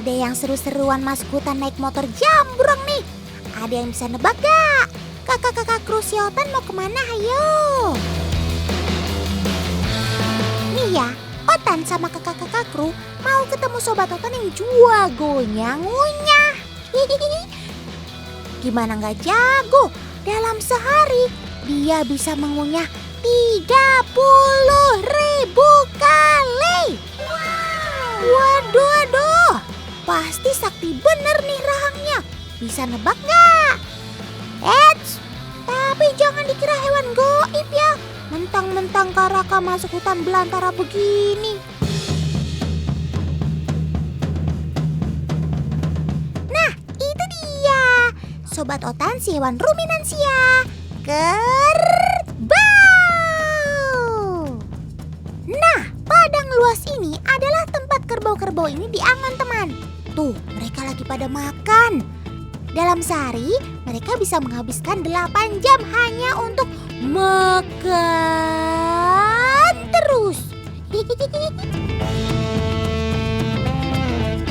Ada yang seru-seruan masuk hutan naik motor jambrong nih. Ada yang bisa nebak gak? Kakak-kakak kru si Otan mau kemana? Ayo. Nih ya, Otan sama kakak-kakak kru mau ketemu sobat Otan yang jagonya ngunyah. Gimana gak jago? Dalam sehari dia bisa mengunyah 30.000 kali. Waduh, pasti sakti bener nih rahangnya. Bisa nebak gak? Eits, tapi jangan dikira hewan goib ya. Mentang-mentang Karaka masuk hutan belantara begini. Nah, itu dia. Sobat Otan si hewan ruminansia. Kerbau. Nah, padang luas ini adalah tempat kerbau-kerbau ini diaman, teman. Tuh, mereka lagi pada makan. Dalam sehari, mereka bisa menghabiskan 8 jam hanya untuk makan terus.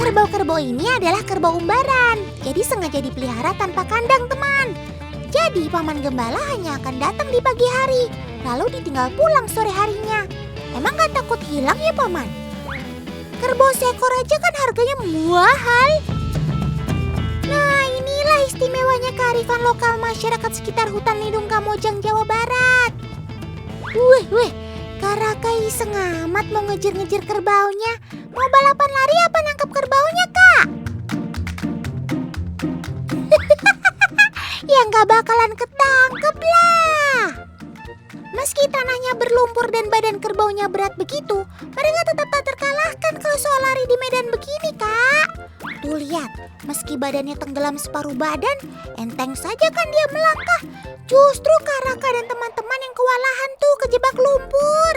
Kerbau-kerbau ini adalah kerbau umbaran, jadi sengaja dipelihara tanpa kandang, teman. Jadi Paman Gembala hanya akan datang di pagi hari, lalu ditinggal pulang sore harinya. Emang gak takut hilang ya, Paman? Kerbau seekor aja kan harganya mahal. Nah, inilah istimewanya kearifan lokal masyarakat sekitar hutan lindung Kamojang, Jawa Barat. Wih, Karaka iseng amat mau ngejar-ngejar kerbaunya. Mau balapan lari apa nangkep kerbaunya, Kak? Ya nggak bakalan ketangkep lah. Meski tanahnya berlumpur dan badan kerbaunya berat begitu, mereka tetap tak terkalahkan kalau soal lari di medan begini, Kak. Tuh lihat, meski badannya tenggelam separuh badan, enteng saja kan dia melangkah. Justru Karaka dan teman-teman yang kewalahan tuh kejebak lumpur.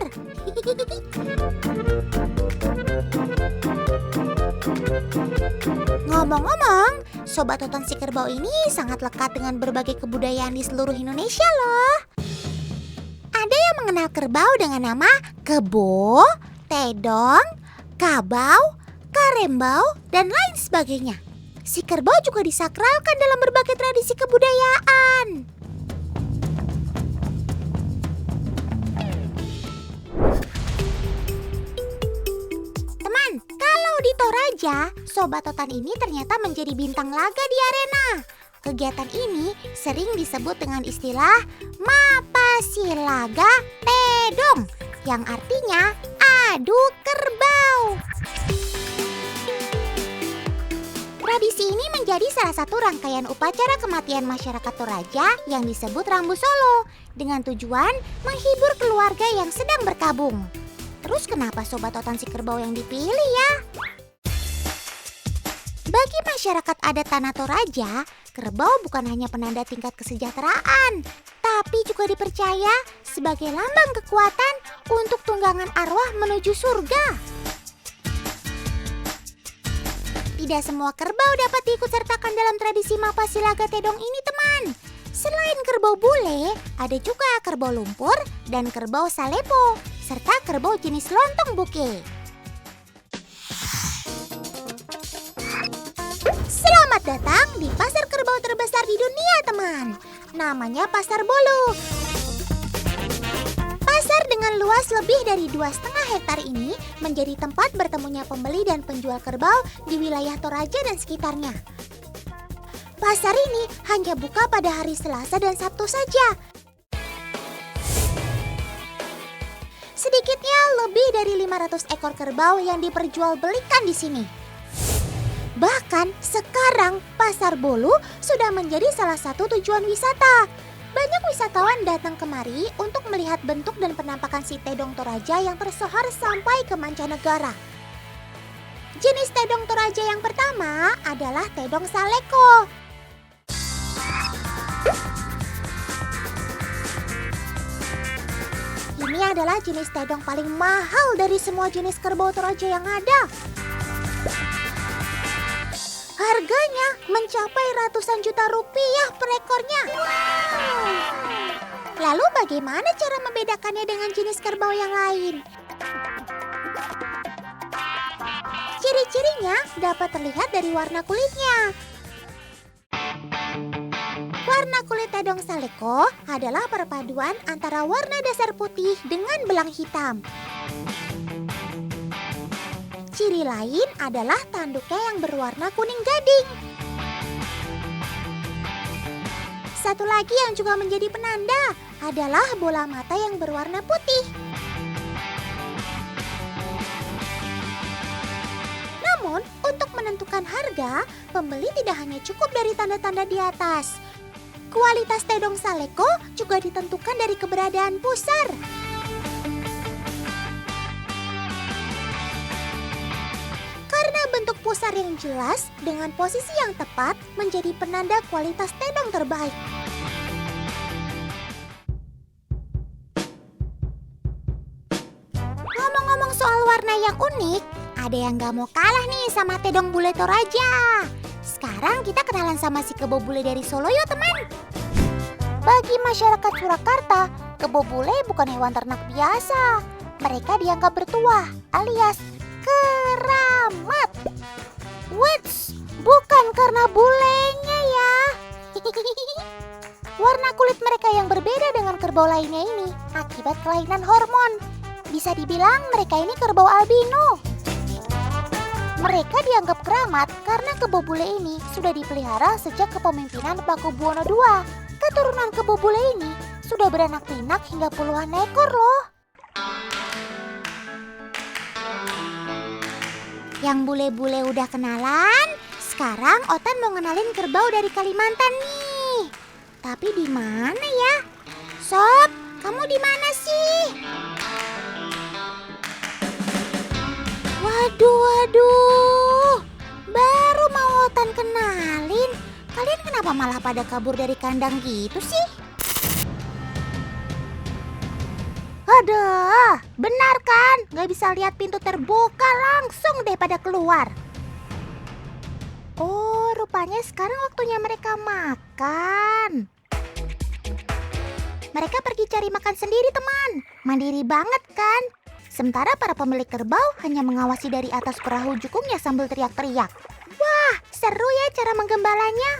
Ngomong-ngomong, Sobat Otan si Kerbau ini sangat lekat dengan berbagai kebudayaan di seluruh Indonesia loh. Ada yang mengenal kerbau dengan nama kebo, tedong, kabau, karembau, dan lain sebagainya. Si kerbau juga disakralkan dalam berbagai tradisi kebudayaan. Teman, kalau di Toraja, Sobat Otan ini ternyata menjadi bintang laga di arena. Kegiatan ini sering disebut dengan istilah Mapasilaga Tedong, yang artinya adu kerbau. Tradisi ini menjadi salah satu rangkaian upacara kematian masyarakat Toraja yang disebut Rambu Solo, dengan tujuan menghibur keluarga yang sedang berkabung. Terus kenapa Sobat Otan si Kerbau yang dipilih ya? Bagi masyarakat adat Tanah Toraja, kerbau bukan hanya penanda tingkat kesejahteraan, tapi juga dipercaya sebagai lambang kekuatan untuk tunggangan arwah menuju surga. Tidak semua kerbau dapat diikutsertakan dalam tradisi Mapasilaga Tedong ini, teman. Selain kerbau bule, ada juga kerbau lumpur dan kerbau salepo, serta kerbau jenis lontong buke. Selamat datang di pasar kerbau terbesar di dunia, teman. Namanya Pasar Bolu. Pasar dengan luas lebih dari 2,5 hektar ini menjadi tempat bertemunya pembeli dan penjual kerbau di wilayah Toraja dan sekitarnya. Pasar ini hanya buka pada hari Selasa dan Sabtu saja. Sedikitnya lebih dari 500 ekor kerbau yang diperjualbelikan di sini. Bahkan sekarang Pasar Bolu sudah menjadi salah satu tujuan wisata. Banyak wisatawan datang kemari untuk melihat bentuk dan penampakan si Tedong Toraja yang tersohor sampai ke mancanegara. Jenis Tedong Toraja yang pertama adalah Tedong Saleko. Ini adalah jenis Tedong paling mahal dari semua jenis kerbau Toraja yang ada. Harganya mencapai ratusan juta rupiah per ekornya. Lalu bagaimana cara membedakannya dengan jenis kerbau yang lain? Ciri-cirinya dapat terlihat dari warna kulitnya. Warna kulit tedong saleko adalah perpaduan antara warna dasar putih dengan belang hitam. Ciri lain adalah tanduknya yang berwarna kuning gading. Satu lagi yang juga menjadi penanda adalah bola mata yang berwarna putih. Namun, untuk menentukan harga, pembeli tidak hanya cukup dari tanda-tanda di atas. Kualitas tedong saleko juga ditentukan dari keberadaan pusar. Karena bentuk pusar yang jelas dengan posisi yang tepat menjadi penanda kualitas tedong terbaik. Ngomong-ngomong soal warna yang unik, ada yang gak mau kalah nih sama tedong bule Toraja. Sekarang kita kenalan sama si kebo bule dari Solo yuk teman. Bagi masyarakat Surakarta, kebo bule bukan hewan ternak biasa. Mereka dianggap bertuah alias keramat. Wits, bukan karena bulenya ya. Warna kulit mereka yang berbeda dengan kerbau lainnya ini akibat kelainan hormon. Bisa dibilang mereka ini kerbau albino. Mereka dianggap keramat karena kebo bule ini sudah dipelihara sejak kepemimpinan Pakubuwono II. Keturunan kebo bule ini sudah beranak pinak hingga puluhan ekor loh. Yang bule-bule udah kenalan, sekarang Otan mau ngenalin kerbau dari Kalimantan nih. Tapi di mana ya? Sob, kamu di mana sih? Waduh, baru mau Otan kenalin. Kalian kenapa malah pada kabur dari kandang gitu sih? Aduh, benar kan? Gak bisa lihat pintu terbuka, langsung deh pada keluar. Oh, rupanya sekarang waktunya mereka makan. Mereka pergi cari makan sendiri teman. Mandiri banget kan? Sementara para pemilik kerbau hanya mengawasi dari atas perahu jukungnya sambil teriak-teriak. Wah, seru ya cara menggembalanya.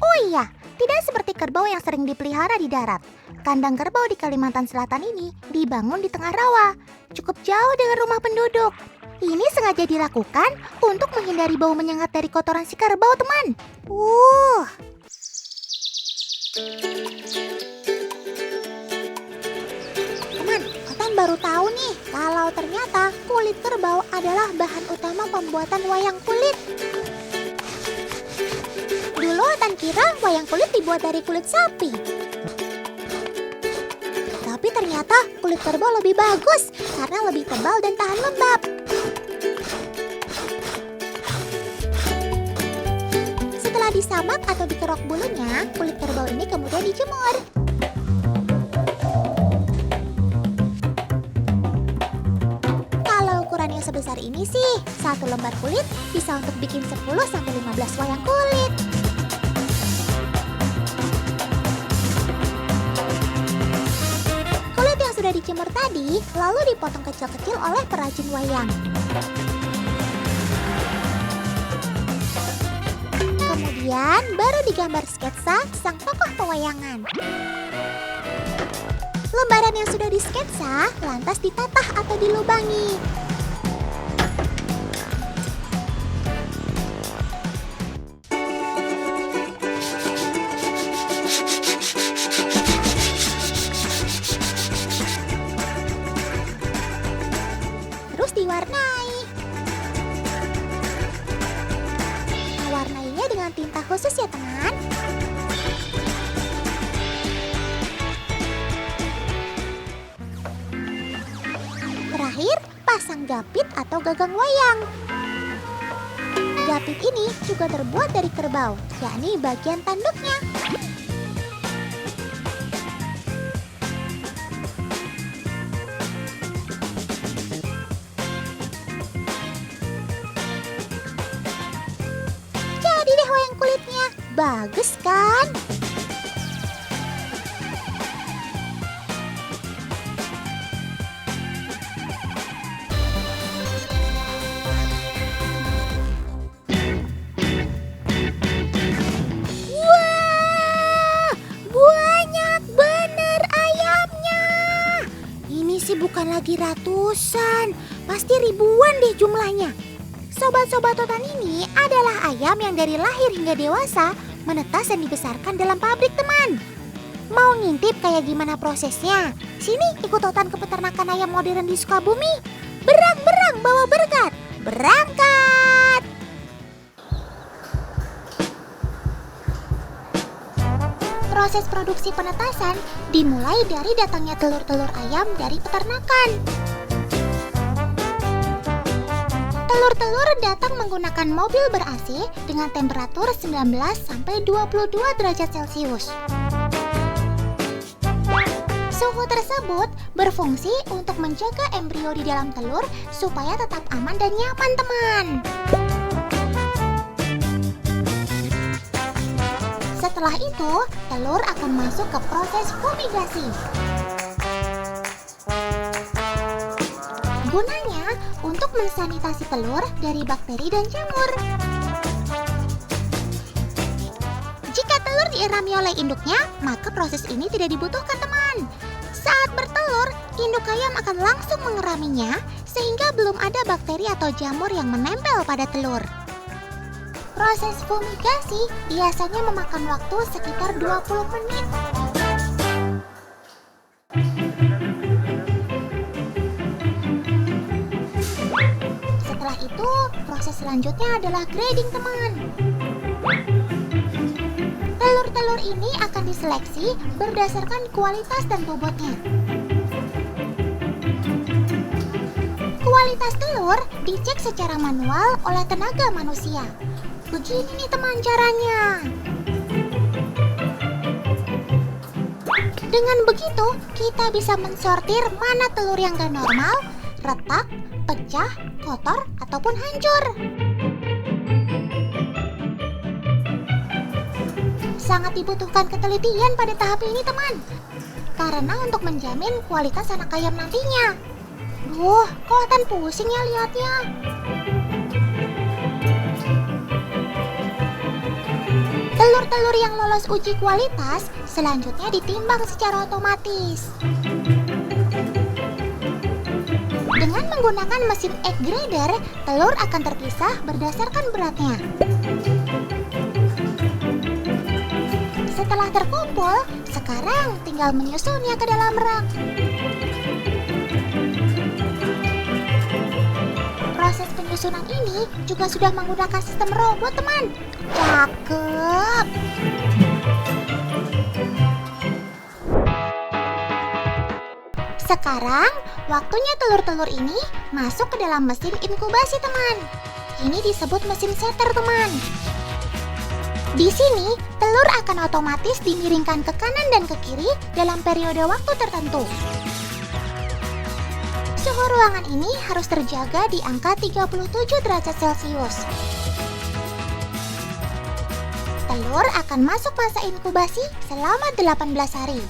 Oh iya, tidak seperti kerbau yang sering dipelihara di darat. Kandang kerbau di Kalimantan Selatan ini dibangun di tengah rawa, cukup jauh dengan rumah penduduk. Ini sengaja dilakukan untuk menghindari bau menyengat dari kotoran si kerbau, teman. Teman, Otan baru tahu nih kalau ternyata kulit kerbau adalah bahan utama pembuatan wayang kulit. Dulu Otan kira wayang kulit dibuat dari kulit sapi. Tapi ternyata kulit kerbau lebih bagus karena lebih tebal dan tahan lembab. Setelah disamak atau dikerok bulunya, kulit kerbau ini kemudian dijemur. Kalau ukuran yang sebesar ini sih, satu lembar kulit bisa untuk bikin 10-15 wayang kulit. Kulit yang sudah dijemur tadi lalu dipotong kecil-kecil oleh perajin wayang. Kemudian baru digambar sketsa sang tokoh pewayangan. Lembaran yang sudah disketsa lantas ditatah atau dilubangi. Terus diwarnai. Mewarnainya dengan tinta khusus ya teman. Terakhir, pasang gapit atau gagang wayang. Gapit ini juga terbuat dari kerbau, yakni bagian tanduknya. Jadi deh wayang kulitnya, bagus kan? jadi ratusan, pasti ribuan deh jumlahnya. Sobat-sobat Otan ini adalah ayam yang dari lahir hingga dewasa menetas dan dibesarkan dalam pabrik, teman. Mau ngintip kayak gimana prosesnya? Sini ikut Otan ke peternakan ayam modern di Sukabumi. Berang-berang bawa berkat, berangkat! Proses produksi penetasan dimulai dari datangnya telur-telur ayam dari peternakan. Telur-telur datang menggunakan mobil ber-AC dengan temperatur 19-22 derajat Celcius. Suhu tersebut berfungsi untuk menjaga embrio di dalam telur supaya tetap aman dan nyaman, teman. Setelah itu, telur akan masuk ke proses fumigasi. Gunanya untuk mensanitasi telur dari bakteri dan jamur. Jika telur diirami oleh induknya, maka proses ini tidak dibutuhkan, teman. Saat bertelur, induk ayam akan langsung mengeraminya sehingga belum ada bakteri atau jamur yang menempel pada telur. Proses fumigasi biasanya memakan waktu sekitar 20 menit. Setelah itu, proses selanjutnya adalah grading, teman. Telur-telur ini akan diseleksi berdasarkan kualitas dan bobotnya. Kualitas telur dicek secara manual oleh tenaga manusia. Begini nih, teman, caranya. Dengan begitu, kita bisa mensortir mana telur yang gak normal, retak, pecah, kotor, ataupun hancur. Sangat dibutuhkan ketelitian pada tahap ini, teman. Karena untuk menjamin kualitas anak ayam nantinya. Duh, kok Otan pusing ya lihatnya. Telur-telur yang lolos uji kualitas selanjutnya ditimbang secara otomatis. Dengan menggunakan mesin egg grader, telur akan terpisah berdasarkan beratnya. Setelah terkumpul, sekarang tinggal menyusunnya ke dalam rak. Proses penyusunan ini juga sudah menggunakan sistem robot, teman. Cakep! Sekarang, waktunya telur-telur ini masuk ke dalam mesin inkubasi, teman. Ini disebut mesin setter, teman. Di sini, telur akan otomatis dimiringkan ke kanan dan ke kiri dalam periode waktu tertentu. Suhu ruangan ini harus terjaga di angka 37 derajat Celcius. Telur akan masuk masa inkubasi selama 18 hari.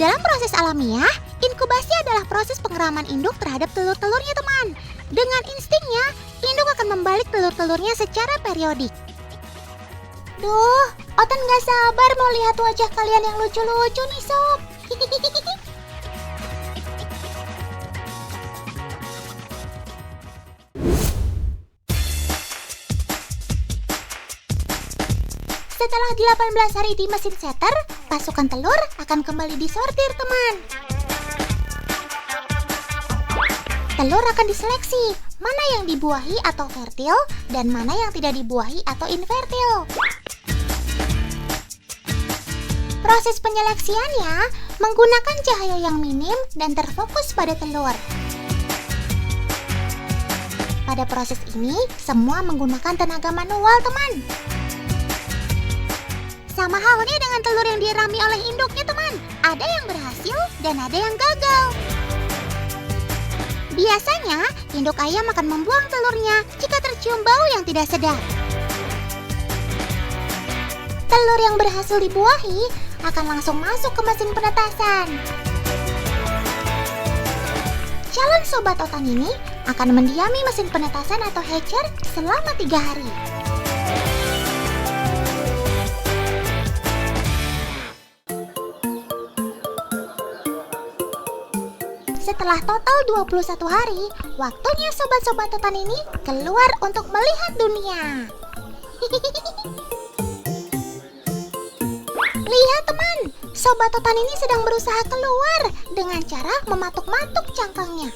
Dalam proses alamiah, inkubasi adalah proses pengeraman induk terhadap telur-telurnya, teman. Dengan instingnya, induk akan membalik telur-telurnya secara periodik. Duh, Otan gak sabar mau lihat wajah kalian yang lucu-lucu nih, sob. Setelah 18 hari di mesin setter, pasukan telur akan kembali disortir, teman. Telur akan diseleksi, mana yang dibuahi atau fertil dan mana yang tidak dibuahi atau infertil. Proses penyeleksiannya menggunakan cahaya yang minim dan terfokus pada telur. Pada proses ini, semua menggunakan tenaga manual, teman. Sama halnya dengan telur yang dirami oleh induknya, teman. Ada yang berhasil dan ada yang gagal. Biasanya, induk ayam akan membuang telurnya jika tercium bau yang tidak sedap. Telur yang berhasil dibuahi akan langsung masuk ke mesin penetasan. Calon sobat Otan ini akan mendiami mesin penetasan atau hatcher selama 3 hari. Setelah total 21 hari, waktunya sobat-sobat Totan ini keluar untuk melihat dunia. Lihat teman, sobat Totan ini sedang berusaha keluar dengan cara mematuk-matuk cangkangnya.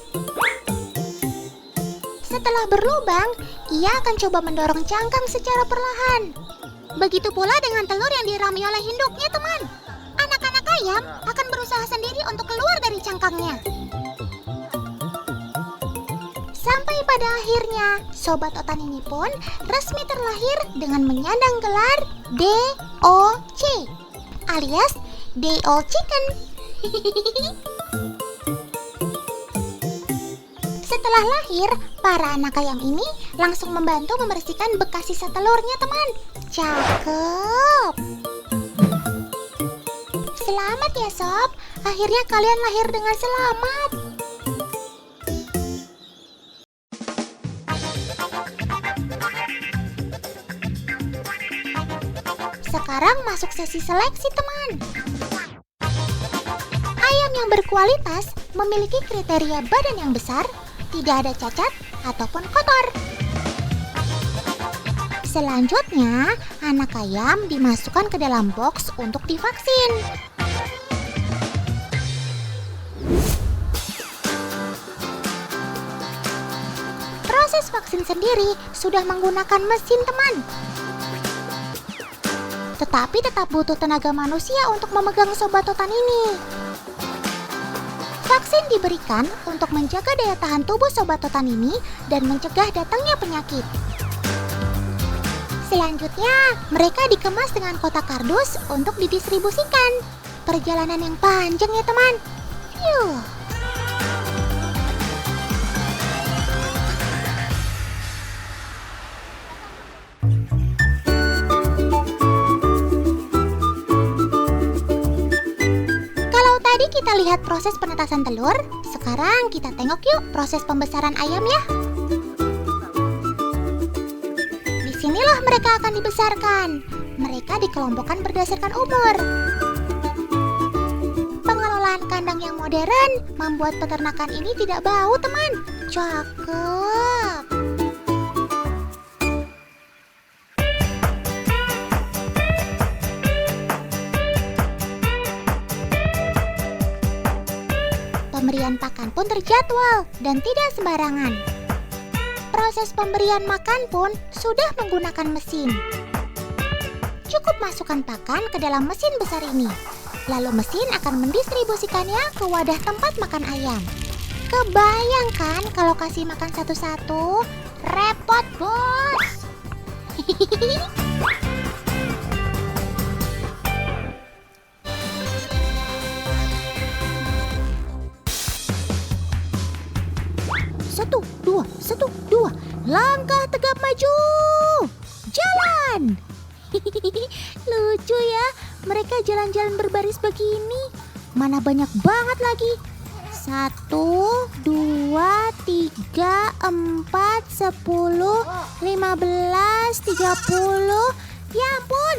Setelah berlubang, ia akan coba mendorong cangkang secara perlahan. Begitu pula dengan telur yang dirami oleh induknya teman. Anak-anak ayam akan berusaha sendiri untuk keluar dari cangkangnya. Sampai pada akhirnya, sobat Totan ini pun resmi terlahir dengan menyandang gelar DOC alias Day Old Chicken. Setelah lahir, para anak ayam ini langsung membantu membersihkan bekas sisa telurnya teman. Cakep. Selamat ya sob, akhirnya kalian lahir dengan selamat. Sekarang masuk sesi seleksi teman. Ayam yang berkualitas memiliki kriteria badan yang besar, tidak ada cacat ataupun kotor. Selanjutnya, anak ayam dimasukkan ke dalam box untuk divaksin. Proses vaksin sendiri sudah menggunakan mesin teman. Tetapi tetap butuh tenaga manusia untuk memegang sobat Totan ini. Vaksin diberikan untuk menjaga daya tahan tubuh sobat Totan ini dan mencegah datangnya penyakit. Selanjutnya, mereka dikemas dengan kotak kardus untuk didistribusikan. Perjalanan yang panjang ya teman. Phew. Kita lihat proses penetasan telur. Sekarang kita tengok yuk proses pembesaran ayam ya. Disinilah mereka akan dibesarkan. Mereka dikelompokkan berdasarkan umur. Pengelolaan kandang yang modern membuat peternakan ini tidak bau teman. Cakep. Pemberian pakan pun terjadwal dan tidak sembarangan. Proses pemberian makan pun sudah menggunakan mesin. Cukup masukkan pakan ke dalam mesin besar ini. Lalu mesin akan mendistribusikannya ke wadah tempat makan ayam. Kebayangkan kalau kasih makan satu-satu? Repot, bos. Satu, dua, langkah tegap maju, jalan. Lucu ya, mereka jalan-jalan berbaris begini. Mana banyak banget lagi. 1, 2, 3, 4, 10, 15, 30. Ya ampun,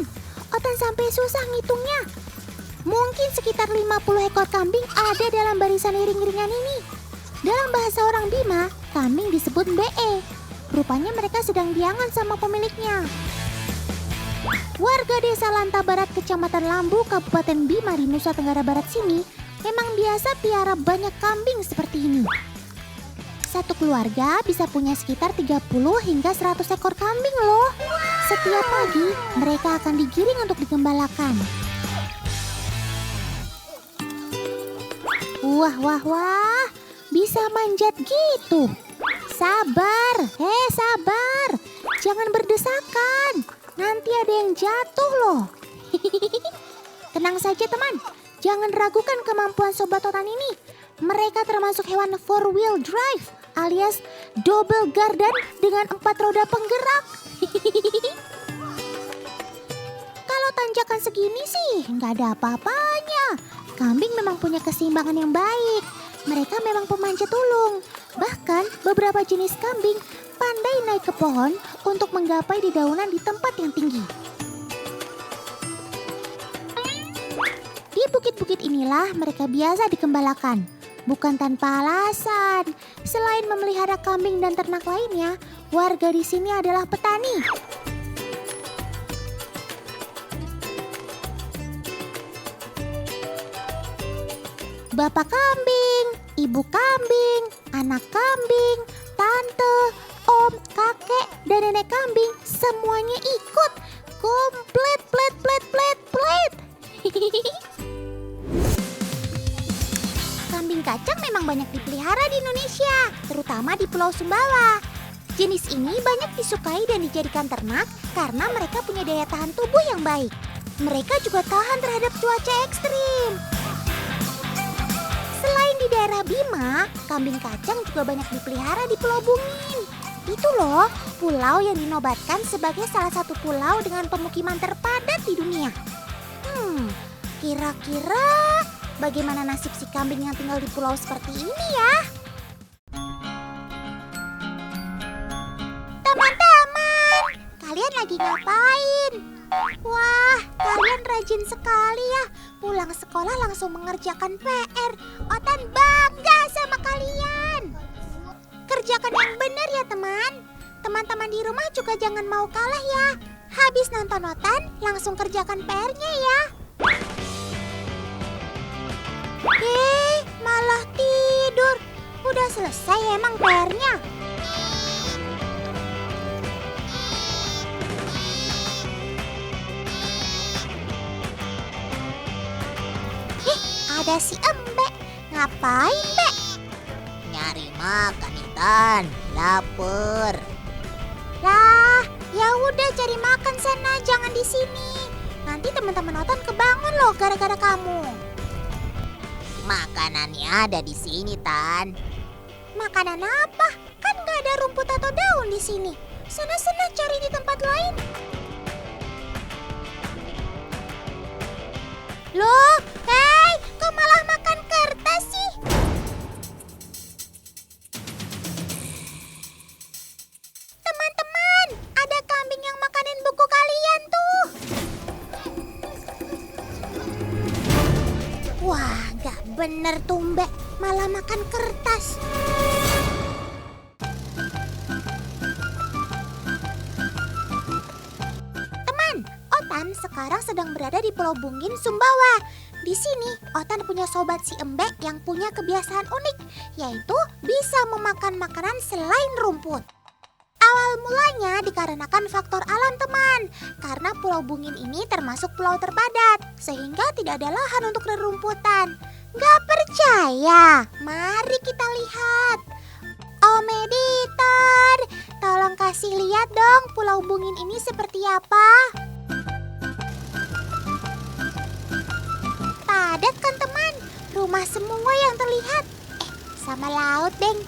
Otan sampai susah ngitungnya. Mungkin sekitar 50 ekor kambing ada dalam barisan iring-iringan ini. Dalam bahasa orang Bima, kambing disebut BE. Rupanya mereka sedang diangan sama pemiliknya. Warga desa Lanta Barat, Kecamatan Lambu, Kabupaten Bima di Nusa Tenggara Barat sini memang biasa piara banyak kambing seperti ini. Satu keluarga bisa punya sekitar 30 hingga 100 ekor kambing loh. Setiap pagi mereka akan digiring untuk digembalakan. Wah. Bisa manjat gitu. Sabar, sabar. Jangan berdesakan. Nanti ada yang jatuh loh. Tenang saja teman. Jangan ragukan kemampuan sobat Totan ini. Mereka termasuk hewan 4-wheel drive alias double gardan dengan 4 roda penggerak. Kalau tanjakan segini sih nggak ada apa-apanya. Kambing memang punya keseimbangan yang baik. Mereka memang pemanjat ulung. Bahkan beberapa jenis kambing pandai naik ke pohon untuk menggapai dedaunan di tempat yang tinggi. Di bukit-bukit inilah mereka biasa digembalakan. bukan tanpa alasan. Selain memelihara kambing dan ternak lainnya, warga di sini adalah petani. Bapak kambing, ibu kambing, anak kambing, tante, om, kakek, dan nenek kambing semuanya ikut. Komplit, plet. Kambing kacang memang banyak dipelihara di Indonesia, terutama di Pulau Sumbawa. Jenis ini banyak disukai dan dijadikan ternak karena mereka punya daya tahan tubuh yang baik. Mereka juga tahan terhadap cuaca ekstrim. Selain di daerah Bima, kambing kacang juga banyak dipelihara di Pulau Bungin. Itu loh, pulau yang dinobatkan sebagai salah satu pulau dengan pemukiman terpadat di dunia. Kira-kira bagaimana nasib si kambing yang tinggal di pulau seperti ini ya? Teman-teman, kalian lagi ngapain? Wah, kalian rajin sekali ya. Pulang sekolah langsung mengerjakan PR. Otan bangga sama kalian. Kerjakan yang benar ya teman. Teman-teman di rumah juga jangan mau kalah ya. Habis nonton Otan, langsung kerjakan PR-nya ya. Malah tidur. Udah selesai emang PR-nya? Ada si Embek. Ngapain, Mbek? Nyari makan, Intan. Lapar. Lah, ya udah cari makan sana, jangan di sini. Nanti teman-teman Otan kebangun loh gara-gara kamu. Makanannya ada di sini, Tan. Makanan apa? Kan gak ada rumput atau daun di sini. Sana-sana cari di tempat lain. Loh, hei, kok malah makan kertas sih? Teman-teman, ada kambing yang makanin buku kalian tuh. Wah, gak bener tuh Mbak, malah makan kertas. Teman, Otan sekarang sedang berada di Pulau Bungin, Sumbawa. Di sini, Otan punya sobat si Embek yang punya kebiasaan unik, yaitu bisa memakan makanan selain rumput. Awal mulanya dikarenakan faktor alam teman, karena Pulau Bungin ini termasuk pulau terpadat, sehingga tidak ada lahan untuk rerumputan. Gak percaya? Mari kita lihat. Om editor, tolong kasih lihat dong Pulau Bungin ini seperti apa. Padat kan teman? Rumah semua yang terlihat. Sama laut, Beng.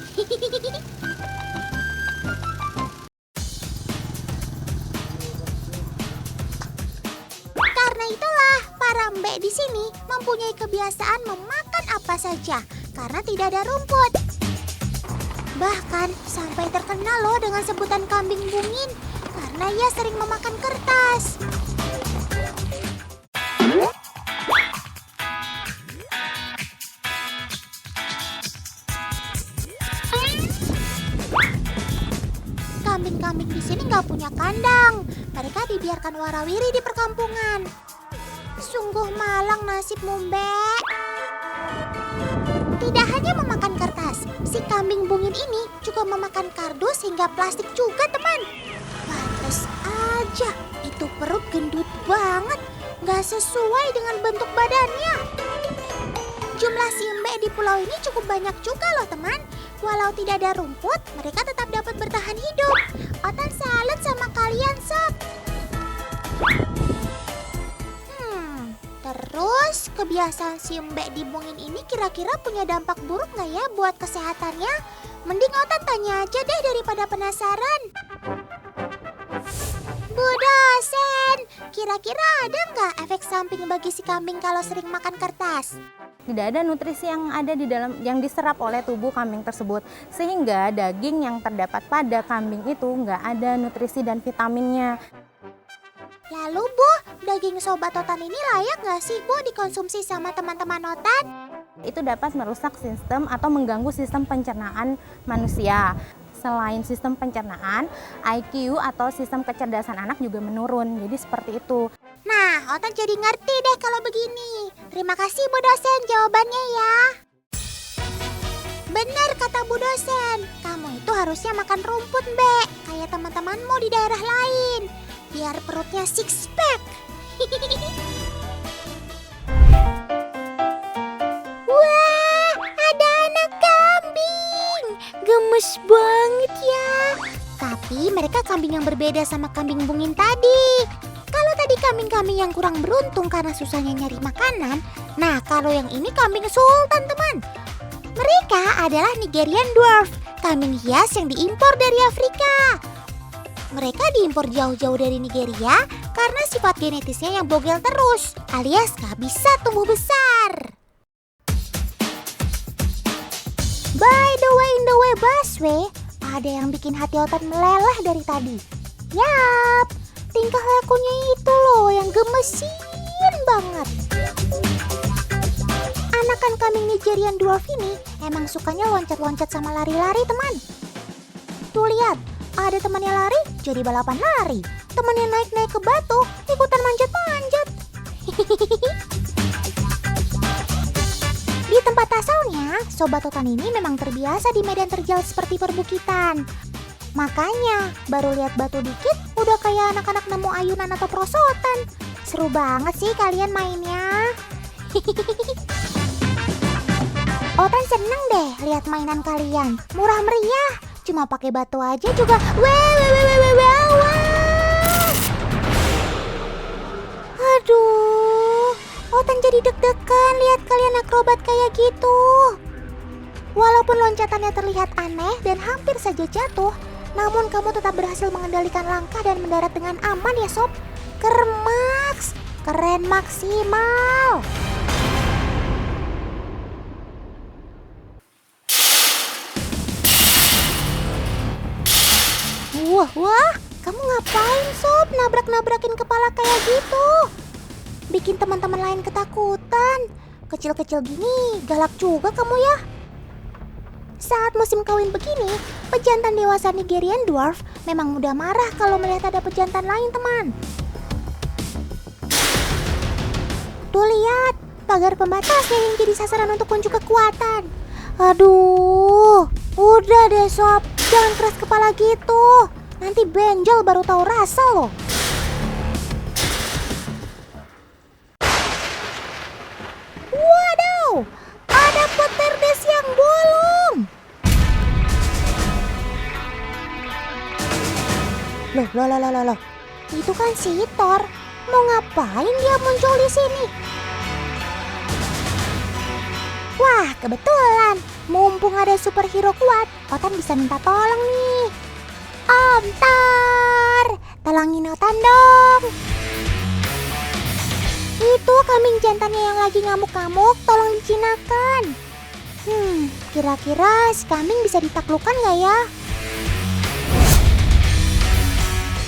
Karena itulah para mbek di sini mempunyai kebiasaan memakan apa saja karena tidak ada rumput. Bahkan sampai terkenal loh dengan sebutan kambing bungin karena ia sering memakan kertas. Kambing-kambing di sini nggak punya kandang. Mereka dibiarkan warawiri di perkampungan. Sungguh malang nasibmu, Mbak. Tidak hanya memakan kertas, si kambing bungin ini juga memakan kardus hingga plastik juga, teman. Pantes aja, itu perut gendut banget. Nggak sesuai dengan bentuk badannya. Jumlah si Mbak di pulau ini cukup banyak juga loh, teman. Walau tidak ada rumput, mereka tetap dapat bertahan hidup. Otan salut sama kalian, sob. Terus kebiasaan si Mbak di bungin ini kira-kira punya dampak buruk nggak ya buat kesehatannya? Mending Otan tanya aja deh daripada penasaran. Bu dosen, kira-kira ada nggak efek samping bagi si kambing kalau sering makan kertas? Tidak ada nutrisi yang ada di dalam yang diserap oleh tubuh kambing tersebut, sehingga daging yang terdapat pada kambing itu nggak ada nutrisi dan vitaminnya. Lalu Bu, daging sobat Otan ini layak nggak sih Bu dikonsumsi sama teman-teman Otan? Itu dapat merusak sistem atau mengganggu sistem pencernaan manusia. Selain sistem pencernaan, IQ atau sistem kecerdasan anak juga menurun. Jadi seperti itu. Nah, Otan jadi ngerti deh kalau begini. Terima kasih Bu dosen jawabannya ya. Benar kata Bu dosen, kamu itu harusnya makan rumput, Mbak, kayak teman-temanmu di daerah lain, biar perutnya six pack. Wah, ada anak kambing, gemes banget ya. Tapi mereka kambing yang berbeda sama kambing bungin tadi. Kalau tadi kambing-kambing yang kurang beruntung karena susahnya nyari makanan, nah kalau yang ini kambing sultan, teman. Mereka adalah Nigerian dwarf, kambing hias yang diimpor dari Afrika. Mereka diimpor jauh-jauh dari Nigeria karena sifat genetisnya yang bogel terus, alias gak bisa tumbuh besar. By the way, in the way busway, ada yang bikin hati Otan meleleh dari tadi. Yap, tingkah lakunya itu loh yang gemesin banget. Anakan kambing Nigerian dwarf ini emang sukanya loncat-loncat sama lari-lari, teman. Tuh lihat, ada temannya lari jadi balapan lari. Temannya naik-naik ke batu ikutan manjat-manjat. Di tempat asalnya, Sobat Otan ini memang terbiasa di medan terjal seperti perbukitan. Makanya, baru lihat batu dikit udah kayak anak-anak nemu ayunan atau prosotan. Seru banget sih kalian mainnya. Otan seneng deh lihat mainan kalian. Murah meriah, cuma pakai batu aja juga. Aduh, Otan jadi deg-degan lihat kalian akrobat kayak gitu. Walaupun loncatannya terlihat aneh dan hampir saja jatuh, namun kamu tetap berhasil mengendalikan langkah dan mendarat dengan aman ya sob. Kermaks, keren maksimal. Wah, kamu ngapain sob nabrak-nabrakin kepala kayak gitu? Bikin teman-teman lain ketakutan. Kecil-kecil gini, galak juga kamu ya. Saat musim kawin begini, pejantan dewasa Nigerian dwarf memang mudah marah kalau melihat ada pejantan lain, teman. Tuh lihat, pagar pembatasnya yang jadi sasaran untuk unjuk kekuatan. Aduh, udah deh sob, jangan keras kepala gitu. Nanti benjol baru tahu rasa loh. Wadaw, ada pot perdes yang bolong. Loh. Itu kan si Thor. Mau ngapain dia muncul di sini? Wah, kebetulan. Mumpung ada superhero kuat, Otan bisa minta tolong nih. Om Thor, tolongin Otan dong. Itu kambing jantannya yang lagi ngamuk-ngamuk, tolong dijinakan. Kira-kira si kambing bisa ditaklukkan gak ya?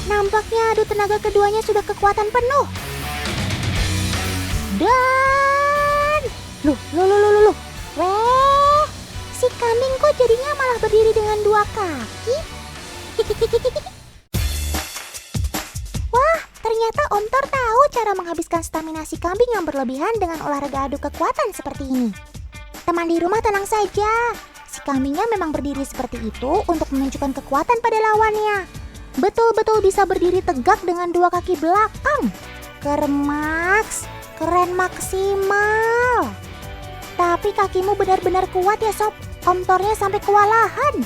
Nampaknya adu tenaga keduanya sudah kekuatan penuh. Dan Loh. Weh, si kambing kok jadinya malah berdiri dengan dua kaki? Wah, ternyata Om Thor tahu cara menghabiskan stamina si kambing yang berlebihan dengan olahraga adu kekuatan seperti ini. Teman di rumah tenang saja, si kambingnya memang berdiri seperti itu untuk menunjukkan kekuatan pada lawannya. Betul-betul bisa berdiri tegak dengan dua kaki belakang. Kermaks, keren maksimal. Tapi kakimu benar-benar kuat ya sob. Om Thornya sampai kewalahan.